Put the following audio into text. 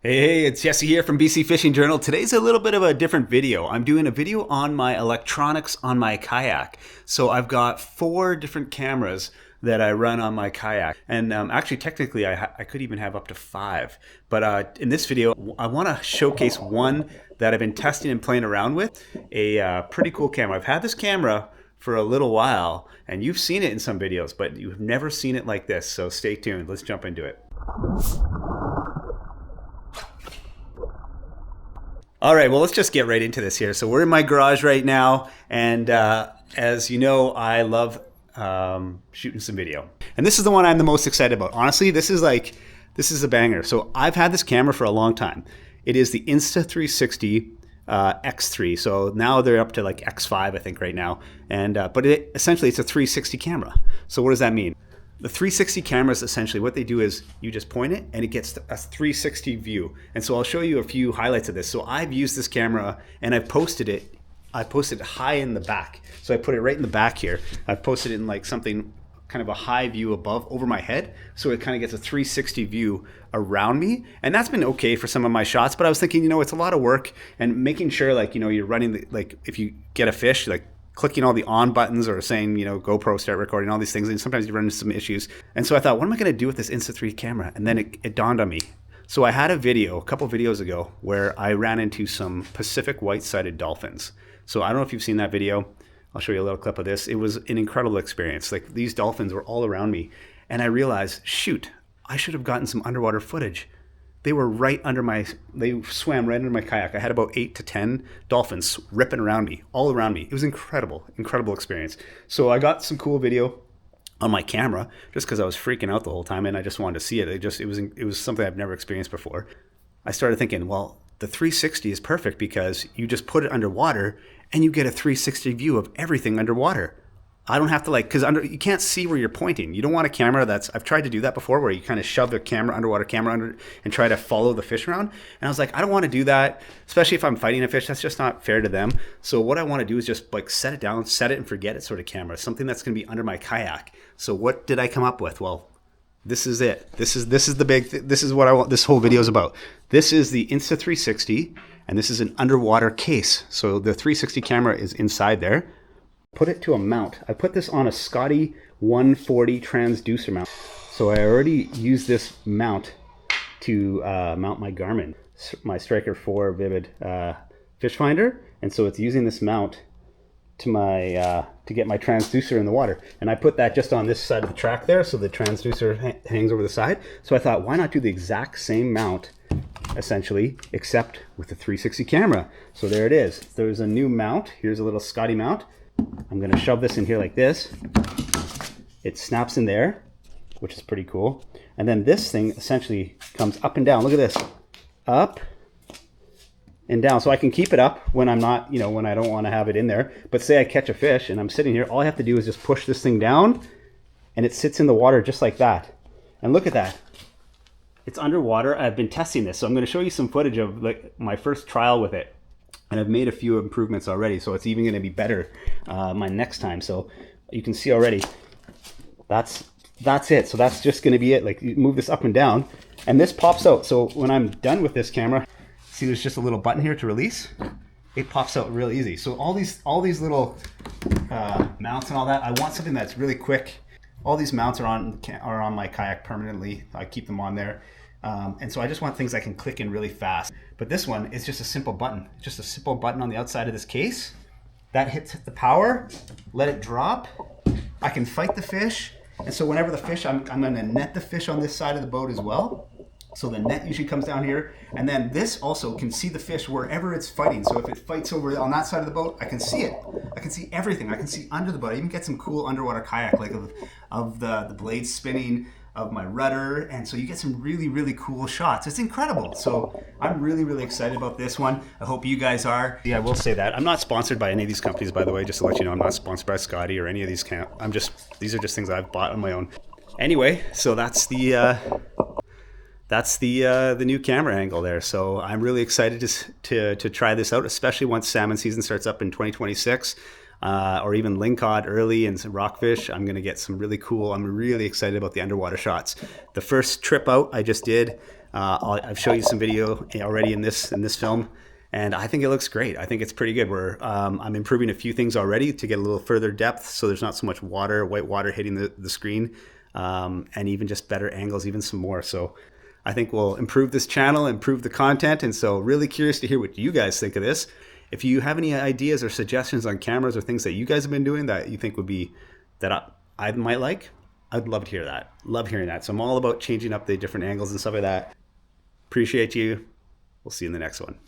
Hey, it's Jesse here from BC Fishing Journal. Today's a little bit of a different video. I'm doing a video on my electronics on my kayak. So I've got 4 different cameras that I run on my kayak. And actually, technically, I could even have up to 5. But in this video, I want to showcase one that I've been testing and playing around with. A pretty cool camera. I've had this camera for a little while, and you've seen it in some videos, but you've never seen it like this. So stay tuned. Let's jump into it. All right, well, let's just get right into this here. So we're in my garage right now, and as you know, I love shooting some video. And this is the one I'm the most excited about. Honestly, this is a banger. So I've had this camera for a long time. It is the Insta360 X3. So now they're up to like X5, I think, right now. And but essentially, it's a 360 camera. So what does that mean? The 360 cameras, essentially what they do is you just point it and it gets a 360 view. And so I'll show you a few highlights of this. So I've used this camera and I've posted it. I posted it high in the back. So I put it right in the back here. I've posted it in like something kind of a high view above over my head. So it kind of gets a 360 view around me. And that's been okay for some of my shots. But I was thinking, it's a lot of work and making sure you're running, like if you get a fish, like clicking all the on buttons or saying, GoPro start recording, all these things. And sometimes you run into some issues. And so I thought, what am I going to do with this Insta3 camera? And then it dawned on me. So I had a couple videos ago, where I ran into some Pacific white-sided dolphins. So I don't know if you've seen that video. I'll show you a little clip of this. It was an incredible experience. Like, these dolphins were all around me. And I realized, shoot, I should have gotten some underwater footage. They swam right under my kayak. I had about 8 to 10 dolphins ripping around me, all around me. It was incredible experience. So I got some cool video on my camera just because I was freaking out the whole time and I just wanted to see it. It was something I've never experienced before. I started thinking, well, the 360 is perfect because you just put it underwater and you get a 360 view of everything underwater. I don't have to because you can't see where you're pointing. You don't want a camera I've tried to do that before, where you kind of shove the underwater camera under and try to follow the fish around. And I was like, I don't want to do that, especially if I'm fighting a fish. That's just not fair to them. So what I want to do is just set it down, set it and forget it sort of camera, something that's going to be under my kayak. So what did I come up with? Well, this is it. This is the this is what I want. This whole video is about. This is the Insta360, and this is an underwater case. So the 360 camera is inside there. Put it to a mount. I put this on a Scotty 140 transducer mount. So I already used this mount to mount my Garmin, my Striker 4 Vivid fish finder, and so it's using this mount to get my transducer in the water. And I put that just on this side of the track there, so the transducer hangs over the side. So I thought, why not do the exact same mount, essentially, except with the 360 camera? So there it is. There's a new mount. Here's a little Scotty mount. I'm going to shove this in here like this. It snaps in there, which is pretty cool. And then this thing essentially comes up and down. Look at this. Up and down. So I can keep it up when I'm not, when I don't want to have it in there. But say I catch a fish and I'm sitting here, all I have to do is just push this thing down and it sits in the water just like that. And look at that. It's underwater. I've been testing this. So I'm going to show you some footage of my first trial with it. And I've made a few improvements already, so it's even going to be better my next time. So you can see already, that's it. So that's just going to be it. Like, you move this up and down, and this pops out. So when I'm done with this camera, see, there's just a little button here to release. It pops out real easy. So all these little mounts and all that, I want something that's really quick. All these mounts are on my kayak permanently. I keep them on there. And so I just want things I can click in really fast. But this one is just a simple button. Just a simple button on the outside of this case. That hits the power, let it drop. I can fight the fish. And so whenever the fish, I'm going to net the fish on this side of the boat as well. So the net usually comes down here. And then this also can see the fish wherever it's fighting. So if it fights over on that side of the boat, I can see it. I can see everything. I can see under the boat. I even get some cool underwater kayak, like of the blades spinning, of my rudder, and so you get some really, really cool shots. It's incredible. So I'm really, really excited about this one. I hope you guys are. Yeah, I will say that I'm not sponsored by any of these companies, by the way, just to let you know. I'm not sponsored by Scotty or any of these these are just things I've bought on my own. Anyway, so that's the new camera angle there. So I'm really excited to try this out, especially once salmon season starts up in 2026. Or even lingcod early and some rockfish. I'm going to get some really cool, I'm really excited about the underwater shots. The first trip out I just did, I've shown you some video already in this film, and I think it looks great. I think it's pretty good. I'm improving a few things already to get a little further depth, so there's not so much white water hitting the screen, and even just better angles, even some more. So I think we'll improve this channel, improve the content, and so really curious to hear what you guys think of this. If you have any ideas or suggestions on cameras or things that you guys have been doing that you think would be that I might like, I'd love to hear that. Love hearing that. So I'm all about changing up the different angles and stuff like that. Appreciate you. We'll see you in the next one.